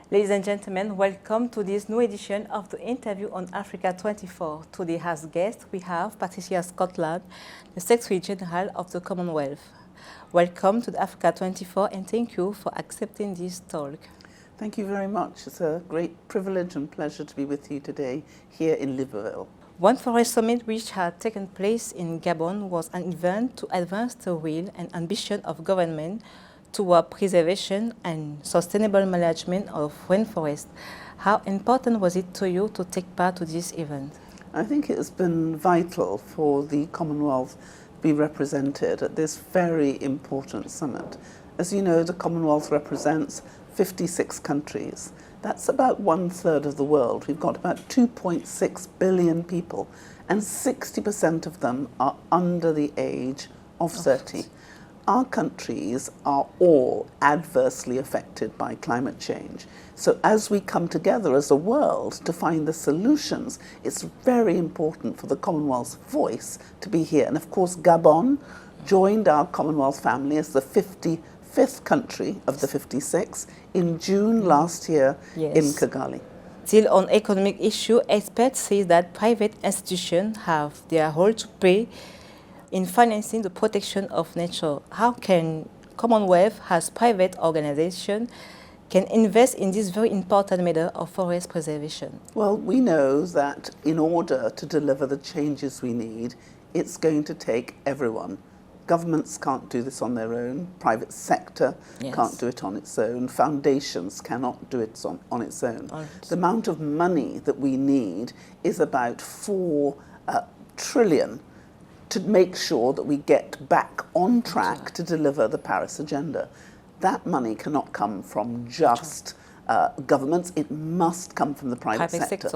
Ladies and gentlemen, welcome to this new edition of the interview on Africa 24. Today as guest we have Patricia Scotland, the Secretary General of the Commonwealth. Welcome to the Africa 24 and thank you for accepting this talk. Thank you very much. It's a great privilege and pleasure to be with you today here in Libreville. One Forest Summit which had taken place in Gabon was an event to advance the will and ambition of government toward preservation and sustainable management of rainforests. How important was it to you to take part to this event? I think it has been vital for the Commonwealth to be represented at this very important summit. As you know, the Commonwealth represents 56 countries. That's about 1/3 of the world. We've got about 2.6 billion people, and 60% of them are under the age of 30. Our countries are all adversely affected by climate change. So as we come together as a world to find the solutions, it's very important for the Commonwealth's voice to be here. And of course, Gabon joined our Commonwealth family as the 55th country of the 56 in June last year in Kigali. Still on economic issue, experts say that private institutions have their role to play in financing the protection of nature. How can Commonwealth, as private organization, can invest in this very important matter of forest preservation? Well, we know that in order to deliver the changes we need, it's going to take everyone. Governments can't do this on their own. Private sector can't do it on its own. Foundations cannot do it on its own. The amount of money that we need is about 4 trillion to make sure that we get back on track to deliver the Paris Agenda. That money cannot come from just governments, it must come from the private sector.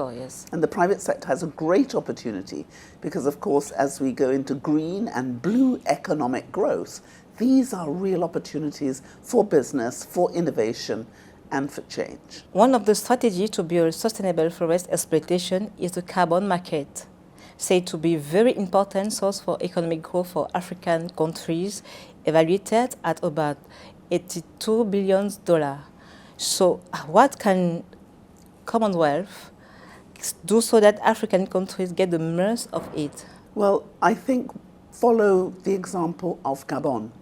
And the private sector has a great opportunity because, of course, as we go into green and blue economic growth, these are real opportunities for business, for innovation, and for change. One of the strategies to build sustainable forest exploitation is the carbon market, said to be a very important source for economic growth for African countries, evaluated at about $82 billion. So what can Commonwealth do so that African countries get the most of it? Well, I think follow the example of Gabon.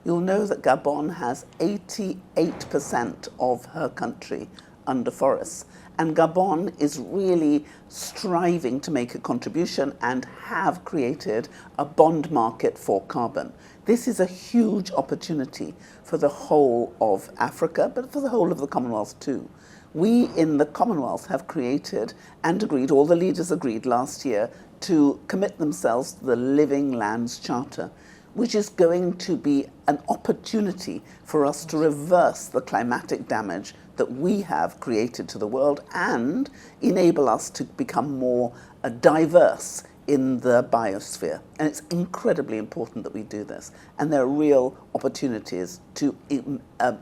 You'll know that Gabon has 88% of her country under forests. And Gabon is really striving to make a contribution and have created a bond market for carbon. This is a huge opportunity for the whole of Africa, but for the whole of the Commonwealth too. We in the Commonwealth have created and agreed, all the leaders agreed last year, to commit themselves to the Living Lands Charter, which is going to be an opportunity for us to reverse the climatic damage that we have created to the world and enable us to become more diverse in the biosphere. And it's incredibly important that we do this. And there are real opportunities to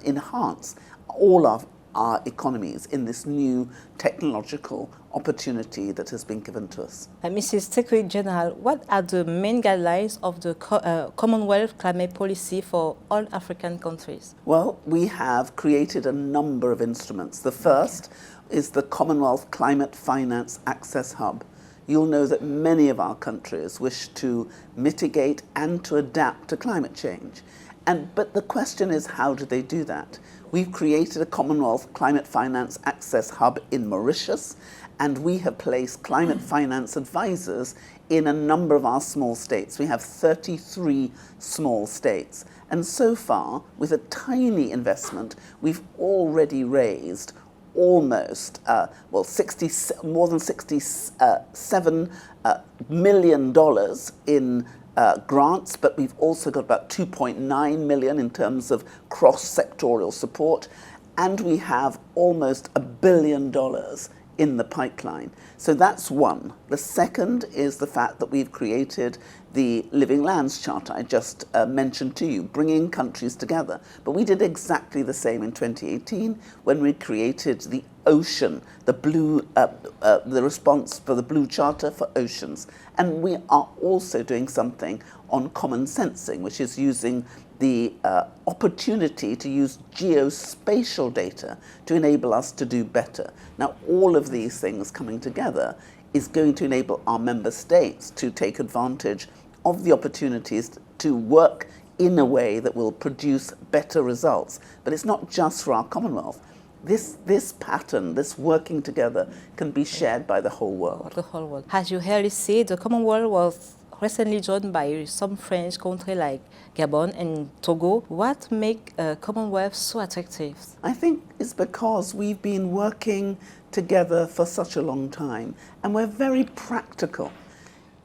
enhance all of our economies in this new technological opportunity that has been given to us. Mrs. Secretary General, what are the main guidelines of the Commonwealth climate policy for all African countries? Well, we have created a number of instruments. The first is the Commonwealth Climate Finance Access Hub. You'll know that many of our countries wish to mitigate and to adapt to climate change. But the question is, how do they do that? We've created a Commonwealth Climate Finance Access Hub in Mauritius, and we have placed climate finance advisors in a number of our small states. We have 33 small states. And so far, with a tiny investment, we've already raised almost, more than $67 million in grants, but we've also got about 2.9 million in terms of cross-sectorial support, and we have almost $1 billion in the pipeline. So that's one. The second is the fact that we've created the Living Lands Charter I just mentioned to you, bringing countries together. But we did exactly the same in 2018 when we created the ocean, the response for the Blue Charter for oceans. And we are also doing something on common sensing, which is using the opportunity to use geospatial data to enable us to do better. Now, all of these things coming together is going to enable our member states to take advantage of the opportunities to work in a way that will produce better results. But it's not just for our Commonwealth. This pattern, this working together, can be shared by the whole world. The whole world. As you earlier said, the Commonwealth was recently joined by some French countries like Gabon and Togo. What makes Commonwealth so attractive? I think it's because we've been working together for such a long time, and we're very practical.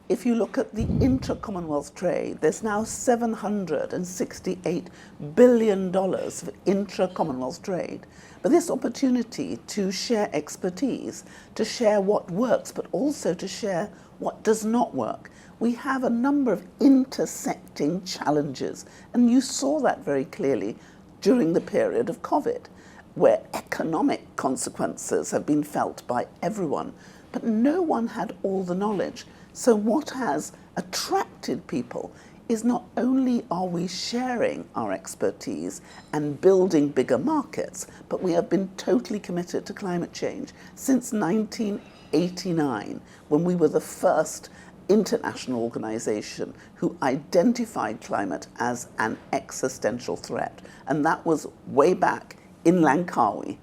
If you look at the intra-Commonwealth trade, there's now $768 billion of intra-Commonwealth trade. But this opportunity to share expertise, to share what works, but also to share what does not work. We have a number of intersecting challenges, and you saw that very clearly during the period of COVID, where economic consequences have been felt by everyone, but no one had all the knowledge. So what has attracted people is not only are we sharing our expertise and building bigger markets, but we have been totally committed to climate change since 1989, when we were the first international organization who identified climate as an existential threat. And that was way back in Langkawi.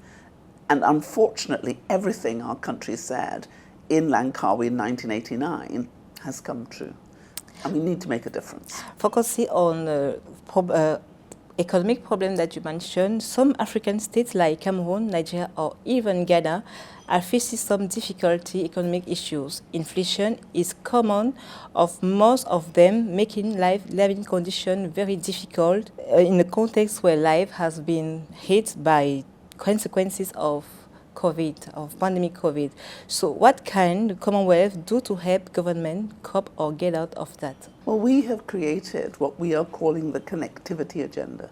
And unfortunately, everything our country said in Langkawi in 1989 has come true. And we need to make a difference. Focusing on economic problem that you mentioned, some African states like Cameroon, Nigeria, or even Ghana are facing some difficulty economic issues. Inflation is common of most of them, making living conditions very difficult in a context where life has been hit by consequences of COVID, of pandemic COVID. So what can the Commonwealth do to help government cope or get out of that? Well, we have created what we are calling the connectivity agenda.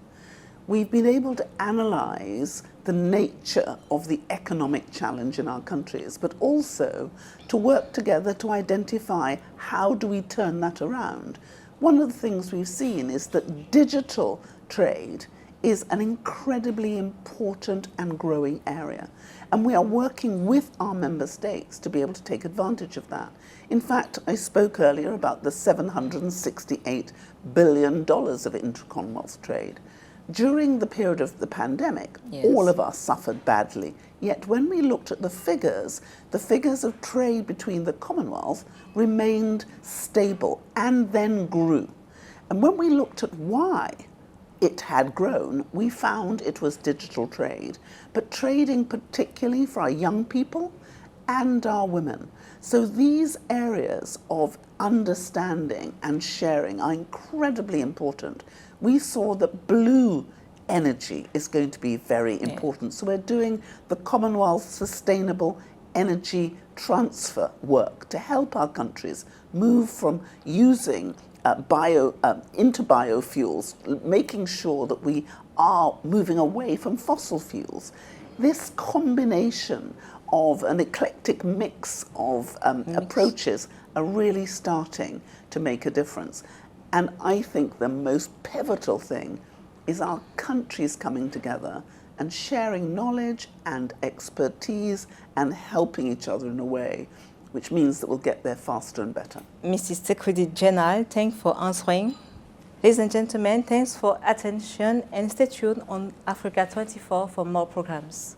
We've been able to analyze the nature of the economic challenge in our countries, but also to work together to identify how do we turn that around. One of the things we've seen is that digital trade is an incredibly important and growing area. And we are working with our member states to be able to take advantage of that. In fact, I spoke earlier about the $768 billion of intra-Commonwealth trade. During the period of the pandemic, yes, all of us suffered badly. Yet when we looked at the figures of trade between the Commonwealth remained stable and then grew. And when we looked at why it had grown, we found it was digital trade, but trading particularly for our young people and our women. So these areas of understanding and sharing are incredibly important. We saw that blue energy is going to be very important. So we're doing the Commonwealth Sustainable Energy Transfer work to help our countries move from using into biofuels, making sure that we are moving away from fossil fuels. This combination of an eclectic mix of approaches are really starting to make a difference. And I think the most pivotal thing is our countries coming together and sharing knowledge and expertise and helping each other in a way which means that we'll get there faster and better. Mrs. Secretary General, thanks for answering. Ladies and gentlemen, thanks for attention and stay tuned on Africa 24 for more programs.